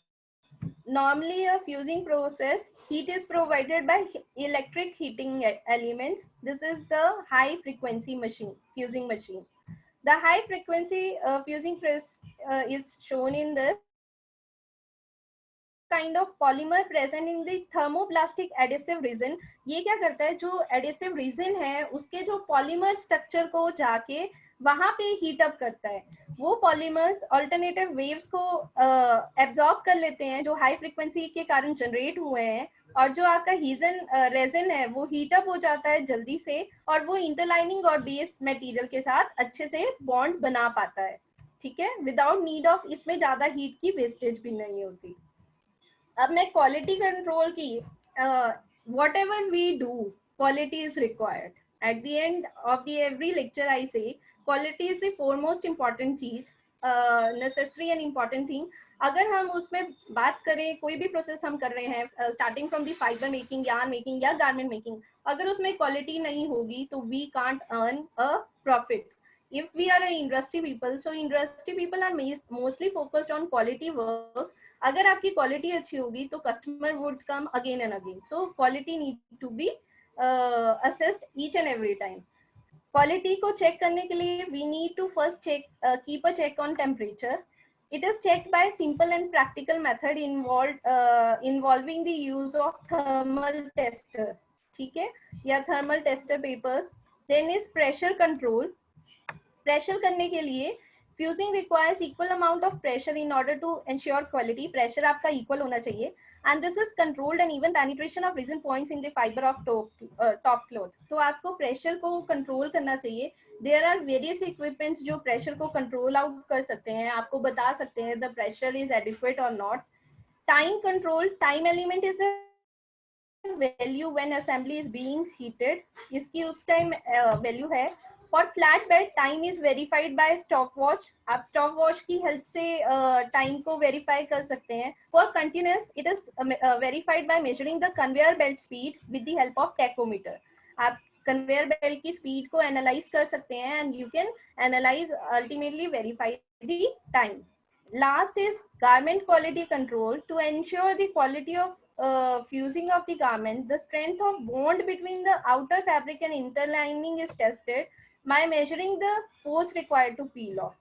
normally a fusing process. Heat is provided by electric heating elements. This is the high frequency machine, fusing machine. The high frequency fusing press is shown in this kind of polymer present in the thermoplastic adhesive resin. ये क्या करता है, जो adhesive resin है उसके जो polymer structure को जाके वहां पे हीट अप करता है. वो पॉलीमर्स अल्टरनेटिव वेव्स को एब्जॉर्ब कर लेते हैं जो हाई फ्रीक्वेंसी के कारण जनरेट हुए हैं, और जो आपका हीजन रेजिन है वो हीट अप हो जाता है जल्दी से और वो इंटरलाइनिंग और बेस मटेरियल के साथ अच्छे से बॉन्ड बना पाता है, ठीक है, विदाउट नीड ऑफ इसमें ज्यादा हीट की वेस्टेज भी नहीं होती. अब मैं क्वालिटी कंट्रोल की, whatever we do quality is required. At the end of the every lecture I say quality is the foremost important चीज, नेसेसरी एंड इम्पॉर्टेंट थिंग. अगर हम उसमें बात करें, कोई भी प्रोसेस हम कर रहे हैं starting from the fibre making, yarn making या गारमेंट मेकिंग, अगर उसमें क्वालिटी नहीं होगी तो we can't earn a profit. If we are an industry people, so industry people are mostly focused on quality work. अगर आपकी क्वालिटी अच्छी होगी तो customer would come again and again. So quality need to be assessed each and every time. Quality को check करने के लिए we need to first check, keep a check on temperature. It is checked by simple and practical method involving the use of thermal tester, ठीक है, या thermal tester papers. Then is pressure control. Pressure करने के लिए fusing requires equal amount of pressure in order to ensure quality. Pressure आपका equal होना चाहिए. And this is controlled and even penetration of resin points in the fibre of top cloth. तो आपको pressure को control करना चाहिए. There are various equipments जो pressure को कंट्रोल आउट कर सकते हैं, आपको बता सकते हैं द प्रेशर इज एडिक्वेट और not. Time control. Time element is value when assembly is being heated. इसकी उस टाइम वैल्यू है. For flat bed time is verified bye stop watch. आप स्टॉप वॉच की हेल्प से टाइम को verify कर सकते हैं. For continuous it is verified by measuring the conveyor belt speed with the help of tachometer. आप conveyor belt की speed को एनालाइज कर सकते हैं and you can analyse ultimately verify the time. Last is garment quality control. To ensure the quality of fusing of the garment, the strength of bond between the outer fabric and interlining is tested by measuring the force required to peel off.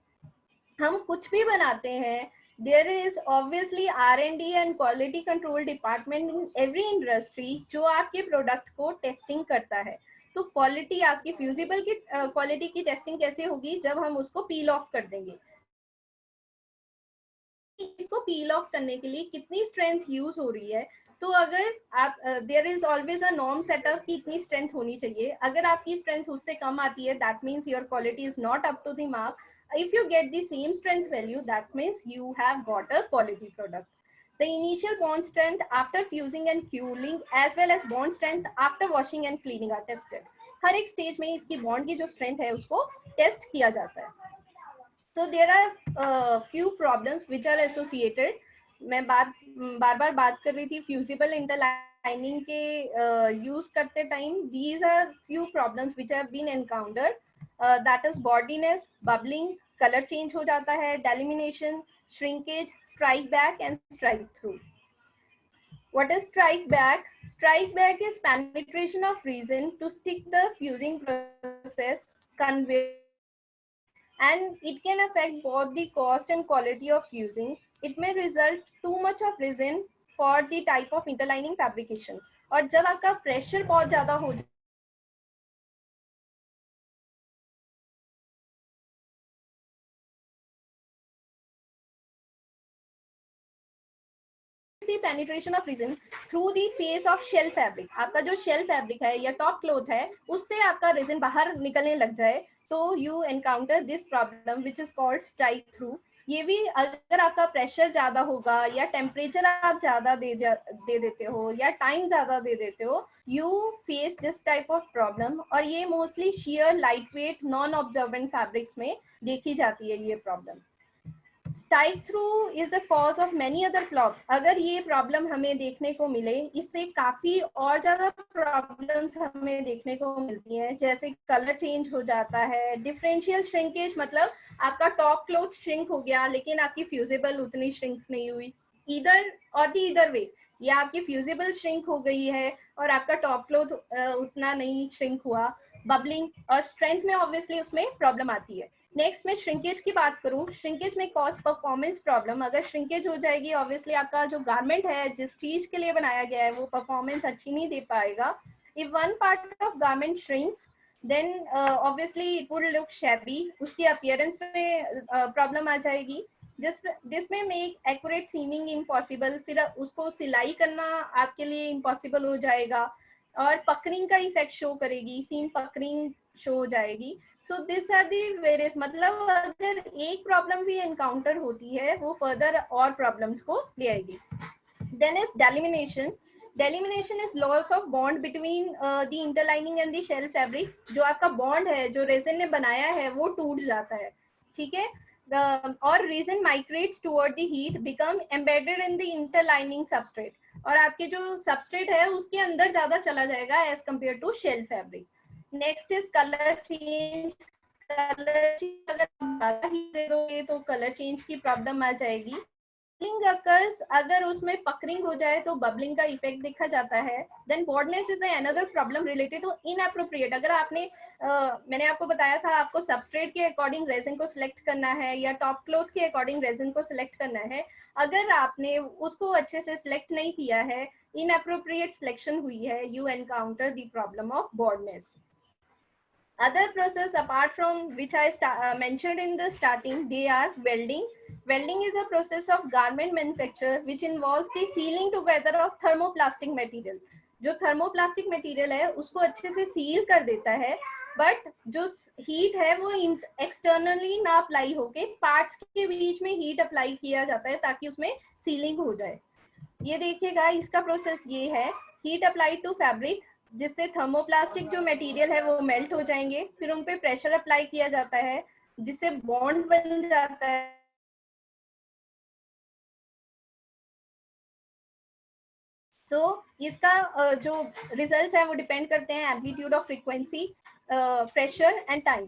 हम कुछ भी बनाते हैं, there is obviously R&D and quality control department in every industry जो आपके product को testing करता है. तो क्वालिटी आपकी फ्यूजिबल की क्वालिटी की टेस्टिंग कैसे होगी, जब हम उसको पील ऑफ कर देंगे. इसको पील ऑफ करने के लिए कितनी स्ट्रेंथ यूज हो रही है, तो अगर आप there is always a norm setup कि इतनी स्ट्रेंथ होनी चाहिए. अगर आपकी स्ट्रेंथ उससे कम आती है that means your quality is not up to the mark. if you get the same strength value that means you have got a quality product. The initial bond strength after fusing and cooling as well as bond strength after washing and cleaning are tested. हर एक stage में इसकी bond की जो strength है उसको test किया जाता है. So there are few problems which are associated. मैं बार बार बात कर रही थी फ्यूजिबल इंटरलाइनिंग के यूज करते time. These are few problems which have been encountered. That is bordiness, bubbling, color change हो जाता है, delamination, shrinkage, strike back and strike through. What is strike back? Strike back is penetration of resin to stick the fusing process conveyor, and it can affect both the cost and quality of fusing. It may result too much of resin for the type of interlining fabrication. और जब आपका pressure बहुत ज्यादा हो penetration of resin through the face of shell fabric, आपका जो shell fabric है या top cloth है उससे आपका resin बाहर निकलने लग जाए तो you encounter this problem which is called strike through. ये भी अगर आपका प्रेशर ज्यादा होगा या टेम्परेचर आप ज्यादा दे देते हो या टाइम ज्यादा दे देते हो, you face this type of problem. और ये mostly share light weight non observant fabrics में देखी जाती है ये problem. Strike through is a cause of many other problem. अगर ये प्रॉब्लम हमें देखने को मिले, इससे काफी और ज्यादा प्रॉब्लम्स हमें देखने को मिलती हैं, जैसे कलर चेंज हो जाता है, डिफरेंशियल श्रिंकेज, मतलब आपका टॉप क्लोथ श्रिंक हो गया लेकिन आपकी फ्यूजिबल उतनी श्रिंक नहीं हुई, इधर और दी इधर वे, या आपकी फ्यूजिबल श्रिंक हो गई है और आपका टॉप क्लोथ उतना नहीं श्रिंक हुआ. बबलिंग और स्ट्रेंथ में ऑब्वियसली उसमें प्रॉब्लम आती है. नेक्स्ट मैं श्रिंकेज की बात करूं, श्रिंकेज में कॉज परफॉर्मेंस प्रॉब्लम. अगर श्रिंकेज हो जाएगी ऑब्वियसली आपका जो गारमेंट है जिस चीज के लिए बनाया गया है वो परफॉर्मेंस अच्छी नहीं दे पाएगा. If one part of garment shrinks then obviously it would look shabby, उसकी अपीयरेंस में प्रॉब्लम आ जाएगी. दिस में मेक एक्यूरेट सीमिंग इम्पॉसिबल, फिर उसको सिलाई करना आपके लिए इम्पॉसिबल हो जाएगा और पकरिंग का इफेक्ट शो करेगी, सीम पकरिंग शो हो जाएगी. So this are the various, मतलब अगर एक प्रॉब्लम भी एनकाउंटर होती है वो फर्दर और प्रॉब्लम्स को ले आएगी. Then is delamination. Delamination is loss of bond between the interlining and the shell fabric. जो आपका बॉन्ड है जो रेजिन ने बनाया है वो टूट जाता है, ठीक है. और resin migrates toward the heat, become embedded in the interlining substrate, और आपके जो सबस्ट्रेट है उसके अंदर ज्यादा चला जाएगा as compare to shell fabric. Next is colour change. Colour change अगर ज्यादा ही दे दोगे तो कलर चेंज की प्रॉब्लम आ जाएगी. बबलिंग अकर्स, अगर उसमें पकरिंग हो जाए तो बबलिंग का इफेक्ट देखा जाता है. Then boardiness is another problem related to inappropriate. अगर आपने मैंने आपको बताया था आपको सबस्ट्रेट के अकॉर्डिंग रेजिन को सिलेक्ट करना है या टॉप क्लोथ के अकॉर्डिंग रेजिन को सिलेक्ट करना है, अगर आपने उसको अच्छे से सिलेक्ट नहीं किया है, इनएप्रोप्रिएट सिलेक्शन हुई है, you encounter the problem of boardiness. Other process apart from which I mentioned in the starting, they are welding. Welding is a process of garment manufacture which involves the sealing together of thermoplastic material. जो thermoplastic material है उसको अच्छे से seal कर देता है, but जो heat है वो एक्सटर्नली ना अप्लाई होके पार्ट्स के बीच में हीट अप्लाई किया जाता है ताकि उसमें सीलिंग हो जाए. ये देखिएगा इसका प्रोसेस ये है, हीट अप्लाई टू फैब्रिक, जिससे थर्मोप्लास्टिक जो मटेरियल है वो मेल्ट हो जाएंगे, फिर उन पे प्रेशर अप्लाई किया जाता है जिससे बॉन्ड बन जाता है. इसका जो रिजल्ट्स है वो डिपेंड करते हैं amplitude of frequency, pressure and time.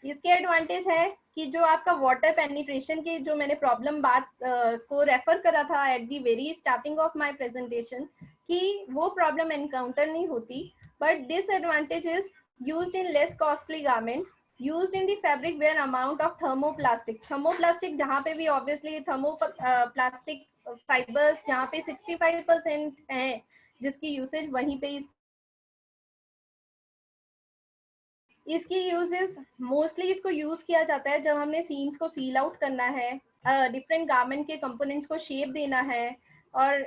इसके एडवांटेज है कि जो आपका वाटर पेनिट्रेशन की जो मैंने प्रॉब्लम बात को रेफर करा था at the very starting of my presentation, कि वो प्रॉब्लम एनकाउंटर नहीं होती. But disadvantage is used in less costly garment, used in the fabric where amount of thermoplastic जहाँ पे भी ऑब्वियसली थर्मोप्लास्टिक फाइबर्स जहाँ पे 65% है जिसकी यूसेज, वहीं पे इसकी यूजेस मोस्टली इसको यूज किया जाता है जब हमने सीम्स को सील आउट करना है, डिफरेंट गारमेंट के कंपोनेंट्स को शेप देना है, और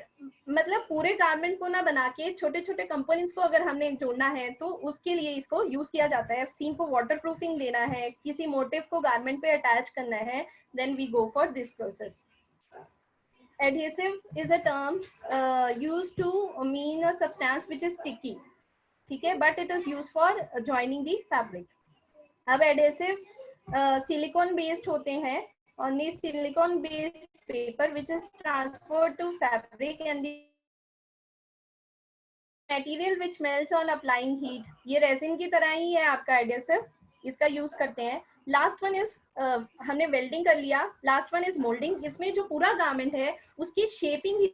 मतलब पूरे गारमेंट को ना बना के छोटे छोटे कंपोनेंट्स को अगर हमने जोड़ना है तो उसके लिए इसको यूज किया जाता है. सीम को वाटर प्रूफिंग देना है, किसी मोटिव को गारमेंट पे अटैच करना है, then we go for this process. Adhesive is a term used to mean a substance which is sticky, ठीक है, but it is use for joining the fabric. अब एडेसिव सिलिकॉन बेस्ड होते हैं, on the silicon based paper which is transferred to fabric and the material which melts on applying heat. ये resin की तरह ही है आपका एडेसिव, इसका use करते हैं. लास्ट वन इज हमने वेल्डिंग कर लिया, लास्ट वन इज मोल्डिंग. इसमें जो पूरा गारमेंट है उसकी शेपिंग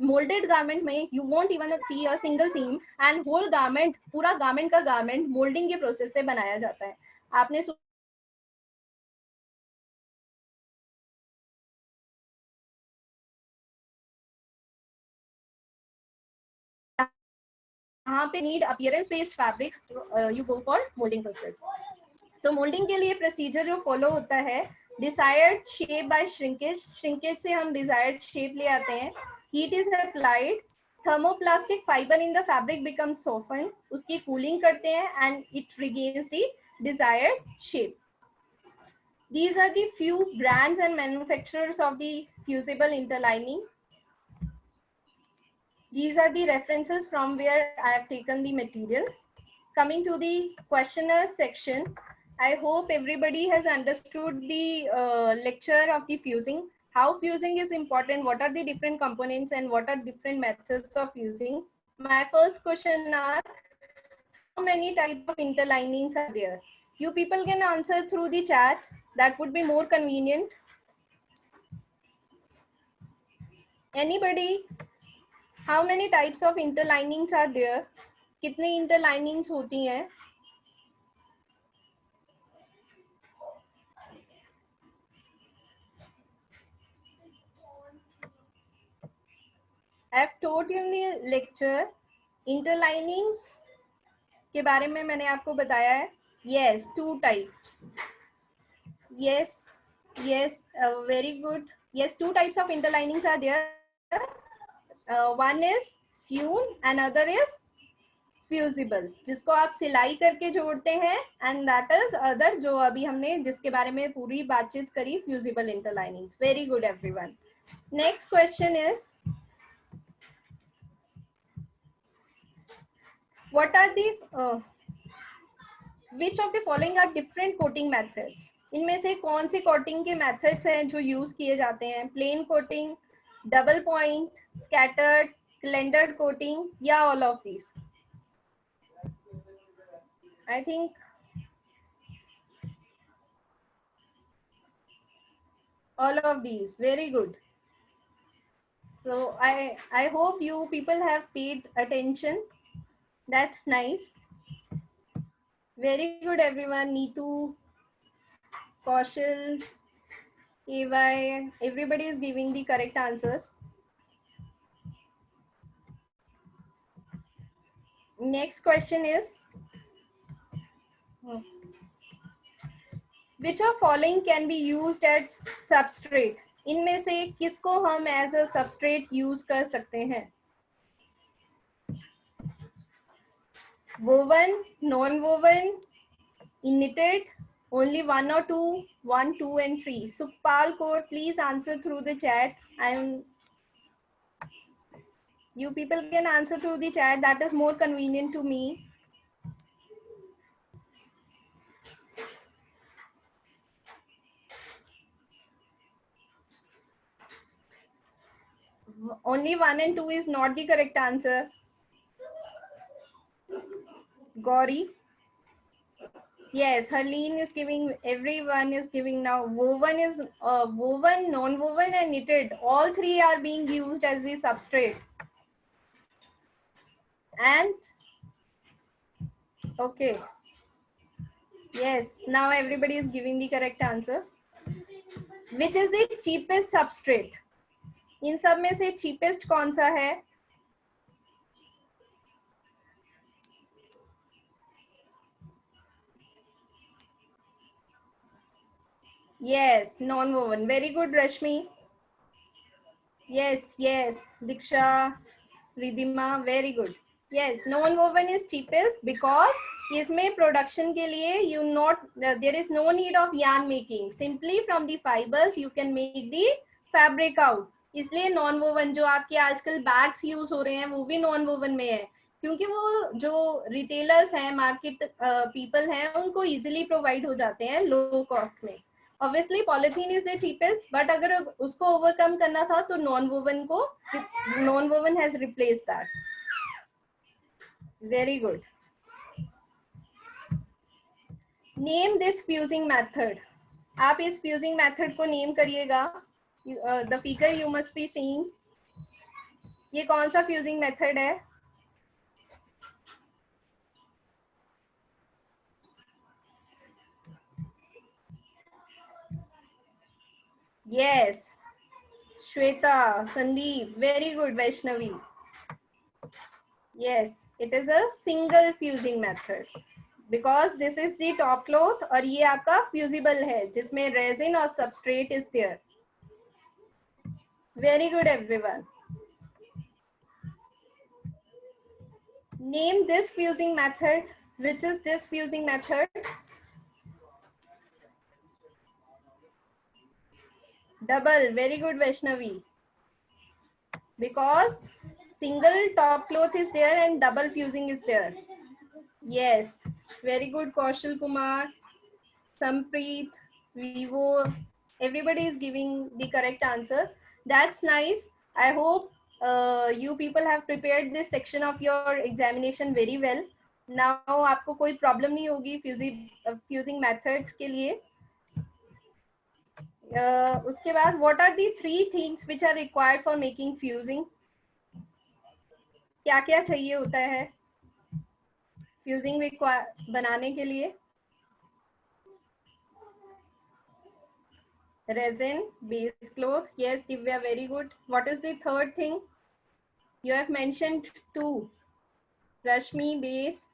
मोल्डेड गारमेंट में you won't even see a single seam and whole garment, पूरा गारमेंट का गारमेंट मोल्डिंग के प्रोसेस से बनाया जाता है. आपने यहाँ पे need appearance based fabrics, you go for moulding process. So moulding के लिए प्रोसीजर जो फॉलो होता है, desired shape by shrinkage, shrinkage से हम डिजायर्ड शेप ले आते हैं. Heat is applied, thermoplastic fibre in the fabric become soften, उसकी कूलिंग करते हैं and it regains the desired shape. These are the few brands and manufacturers of the fusible interlining. These are the references from where I have taken the material. Coming to the questionnaire section, I hope everybody has understood the lecture of the fusing, how fusing is important, what are the different components and what are different methods of fusing. My first question are, how many types of interlinings are there? You people can answer through the chats, that would be more convenient. Anybody? How many types of interlinings are there? कितनी interlinings होती हैं? I have told you in the lecture, interlinings के बारे में मैंने आपको बताया है. Yes, two type. Yes, yes, very good. Yes, two types of interlinings are there. One is sewn and other is fusible, जिसको आप सिलाई करके जोड़ते हैं, and that is other जो अभी हमने जिसके बारे में पूरी बातचीत करी, fusible interlinings. Very good everyone. Next question is, what are the which of the following are different coating methods? इनमें से कौन से कोटिंग के मेथड्स हैं जो यूज किए जाते हैं? Plain coating, double point, scattered, calendered coating या all of these? I think all of these. Very good. So I hope you people have paid attention. That's nice. Very good everyone. Neetu, Kaushal, AY, everybody is giving the correct answers. Next question is, which of following can be used as substrate? इनमें से किसको हम as a substrate use कर सकते हैं? Woven, non-woven, knitted, only one or two, 1, 2 and 3. Sukhpal Kaur, please answer through the chat. You people can answer through the chat, that is more convenient to me. Only 1 and 2 is not the correct answer. Gauri. Yes, Harleen is giving, everyone is giving now. Woven is woven, non-woven and knitted. All three are being used as the substrate. And, okay. Yes, now everybody is giving the correct answer. Which is the cheapest substrate? इन सब में से cheapest कौन सा है? Yes, non-woven. Very good, Rashmi. Yes, yes, Diksha, Ridhima, very good. Yes, non-woven is cheapest because इसमें production के लिए there is no need of yarn making. Simply from the fibers you can make the fabric out. इसलिए non-woven जो आपके आजकल bags use हो रहे हैं वो भी non-woven में है, क्योंकि वो जो retailers हैं, market people हैं, उनको easily provide हो जाते हैं low cost में. Obviously polythene is the cheapest, but अगर उसको overcome करना था तो non-woven has replaced that. Very good. Name this fusing method. आप इस fusing method को name करिएगा. The figure you must be seeing. ये कौन सा फ्यूजिंग मेथड है? Yes, Shweta, Sandeep, very good Vaishnavi. Yes, it is a single fusing method because this is the top cloth और ये आपका fusible है जिसमें resin और substrate is there. Very good everyone. Name this fusing method. Which is this fusing method? Double. Very good Vaishnavi. Because single top cloth is there and double fusing is there. Yes. Very good Kaushal Kumar, Sampreet, Vivo. Everybody is giving the correct answer. That's nice. I hope you people have prepared this section of your examination very well. Now आपको कोई problem नहीं होगी fusing methods के लिए. उसके बाद what are the 3 things which are required for making fusing? क्या क्या चाहिए होता है fusing बनाने के लिए? Resin, base cloth. Yes, Divya, very good. What is the third thing? You have mentioned 2. Rashmi, base.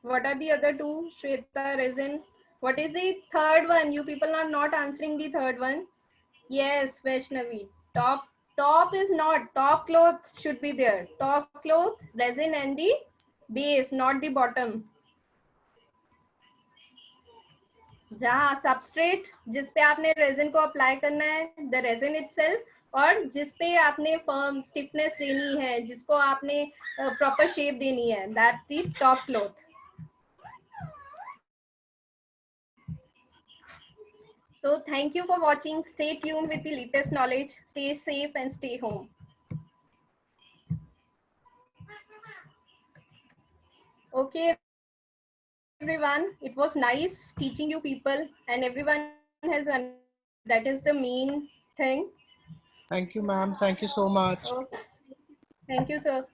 What are the other 2? Shweta, resin. What is the third one? You people are not answering the third one. Yes, Vaishnavi. Top is not. Top cloth should be there. Top cloth, resin and the base, not the bottom. जहाँ substrate जिस पे आपने resin को apply करना है, the resin itself, और जिस पे आपने फर्म स्टिफनेस देनी है, जिसको आपने प्रॉपर शेप देनी है, that the top cloth. So thank you for watching. Stay tuned with the latest knowledge. Stay safe and stay home. Okay, everyone. It was nice teaching you people, and everyone has that is the main thing. Thank you, ma'am. Thank you so much. Okay. Thank you, sir.